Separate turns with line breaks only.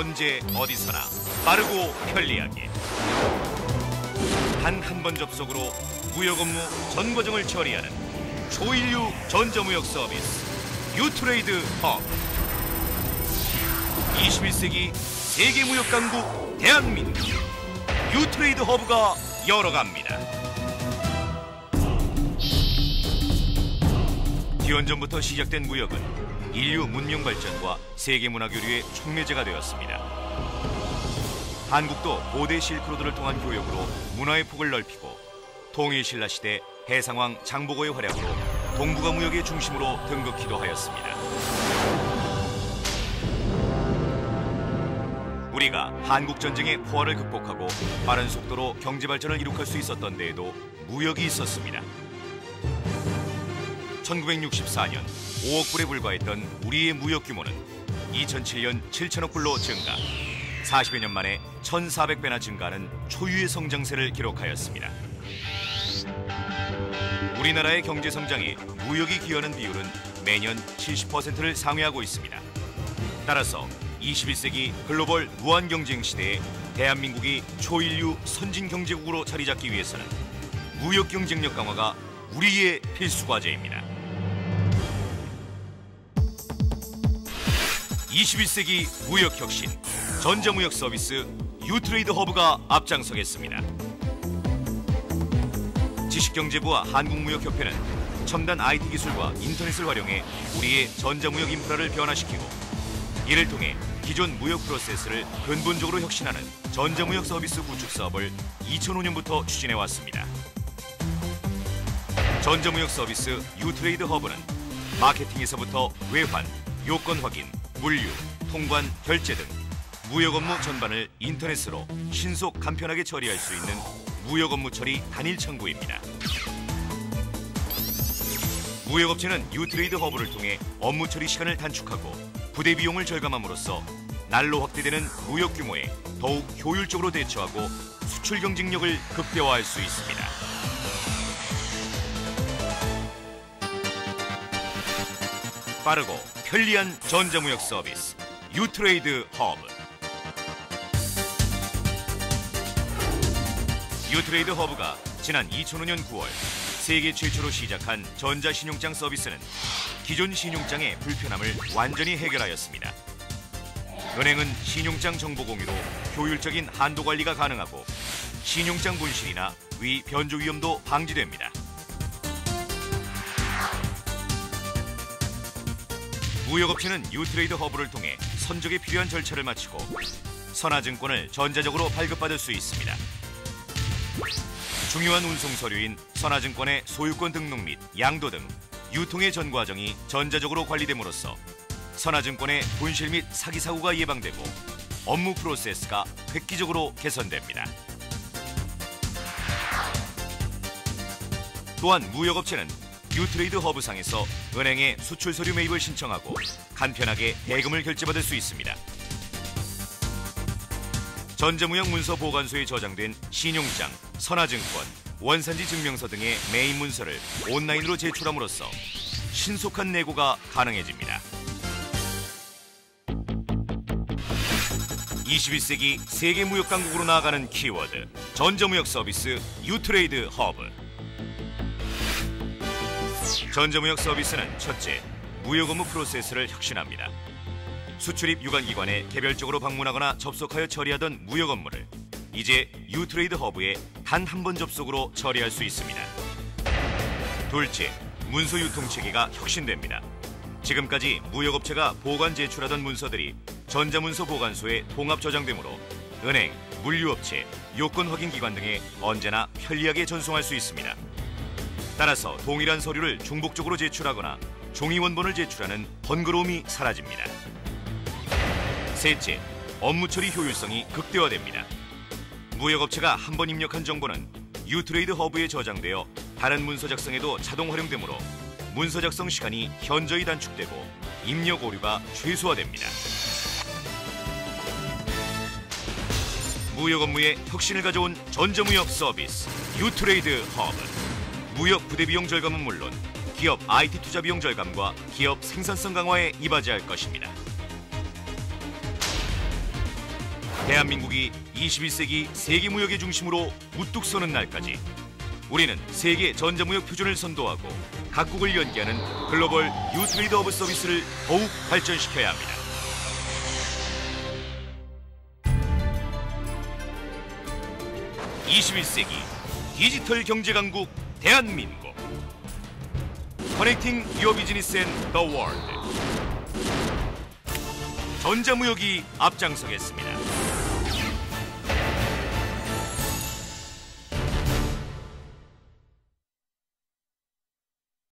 언제 어디서나 빠르고 편리하게 단 한 번 접속으로 무역 업무 전 과정을 처리하는 초인류 전자무역 서비스 유트레이드 허브. 21세기 세계 무역 강국 대한민국 유트레이드 허브가 열어갑니다. 기원전부터 시작된 무역은 인류 문명 발전과 세계 문화 교류의 촉매제가 되었습니다. 한국도 고대 실크로드를 통한 교역으로 문화의 폭을 넓히고 통일신라 시대 해상왕 장보고의 활약으로 동북아 무역의 중심으로 등극기도 하였습니다. 우리가 한국전쟁의 포화를 극복하고 빠른 속도로 경제발전을 이룩할 수 있었던 데에도 무역이 있었습니다. 1964년 5억 불에 불과했던 우리의 무역 규모는 2007년 7천억 불로 증가, 40여 년 만에 1,400배나 증가하는 초유의 성장세를 기록하였습니다. 우리나라의 경제 성장에 무역이 기여하는 비율은 매년 70%를 상회하고 있습니다. 따라서 21세기 글로벌 무한 경쟁 시대에 대한민국이 초인류 선진 경제국으로 자리 잡기 위해서는 무역 경쟁력 강화가 우리의 필수 과제입니다. 21세기 무역 혁신 전자무역 서비스 유트레이드 허브가 앞장서겠습니다. 지식경제부와 한국무역협회는 첨단 IT 기술과 인터넷을 활용해 우리의 전자무역 인프라를 변화시키고 이를 통해 기존 무역 프로세스를 근본적으로 혁신하는 전자무역 서비스 구축 사업을 2005년부터 추진해왔습니다. 전자무역 서비스 유트레이드 허브는 마케팅에서부터 외환, 요건 확인, 물류, 통관, 결제 등 무역 업무 전반을 인터넷으로 신속 간편하게 처리할 수 있는 무역 업무 처리 단일 창구입니다. 무역업체는 유트레이드 허브를 통해 업무 처리 시간을 단축하고 부대 비용을 절감함으로써 날로 확대되는 무역 규모에 더욱 효율적으로 대처하고 수출 경쟁력을 극대화할 수 있습니다. 빠르고 편리한 전자무역 서비스 유트레이드 허브. 유트레이드 허브가 지난 2005년 9월 세계 최초로 시작한 전자신용장 서비스는 기존 신용장의 불편함을 완전히 해결하였습니다. 은행은 신용장 정보 공유로 효율적인 한도 관리가 가능하고 신용장 분실이나 위 변조 위험도 방지됩니다. 무역업체는 유트레이드 허브를 통해 선적에 필요한 절차를 마치고 선화증권을 전자적으로 발급받을 수 있습니다. 중요한 운송 서류인 선화증권의 소유권 등록 및 양도 등 유통의 전 과정이 전자적으로 관리됨으로써 선화증권의 분실 및 사기 사고가 예방되고 업무 프로세스가 획기적으로 개선됩니다. 또한 무역업체는 유트레이드 허브상에서 은행에 수출 서류 매입을 신청하고 간편하게 대금을 결제받을 수 있습니다. 전자무역 문서 보관소에 저장된 신용장, 선화증권, 원산지 증명서 등의 매입 문서를 온라인으로 제출함으로써 신속한 내고가 가능해집니다. 21세기 세계 무역 강국으로 나아가는 키워드 전자무역 서비스 유트레이드 허브. 전자무역 서비스는 첫째, 무역 업무 프로세스를 혁신합니다. 수출입 유관기관에 개별적으로 방문하거나 접속하여 처리하던 무역 업무를 이제 유트레이드 허브에 단 한 번 접속으로 처리할 수 있습니다. 둘째, 문서 유통 체계가 혁신됩니다. 지금까지 무역업체가 보관 제출하던 문서들이 전자문서 보관소에 통합 저장되므로 은행, 물류업체, 요건 확인기관 등에 언제나 편리하게 전송할 수 있습니다. 따라서 동일한 서류를 중복적으로 제출하거나 종이 원본을 제출하는 번거로움이 사라집니다. 셋째, 업무 처리 효율성이 극대화됩니다. 무역업체가 한 번 입력한 정보는 유트레이드 허브에 저장되어 다른 문서 작성에도 자동 활용되므로 문서 작성 시간이 현저히 단축되고 입력 오류가 최소화됩니다. 무역 업무에 혁신을 가져온 전자무역 서비스 유트레이드 허브. 무역 부대 비용 절감은 물론 기업 IT 투자 비용 절감과 기업 생산성 강화에 이바지할 것입니다. 대한민국이 21세기 세계 무역의 중심으로 우뚝 서는 날까지 우리는 세계 전자무역 표준을 선도하고 각국을 연계하는 글로벌 유트레이드 허브 서비스를 더욱 발전시켜야 합니다. (21세기) 디지털 경제 강국 대한민국. 커넥팅 유어 비즈니스 앤 더 월드. 전자무역이 앞장서겠습니다.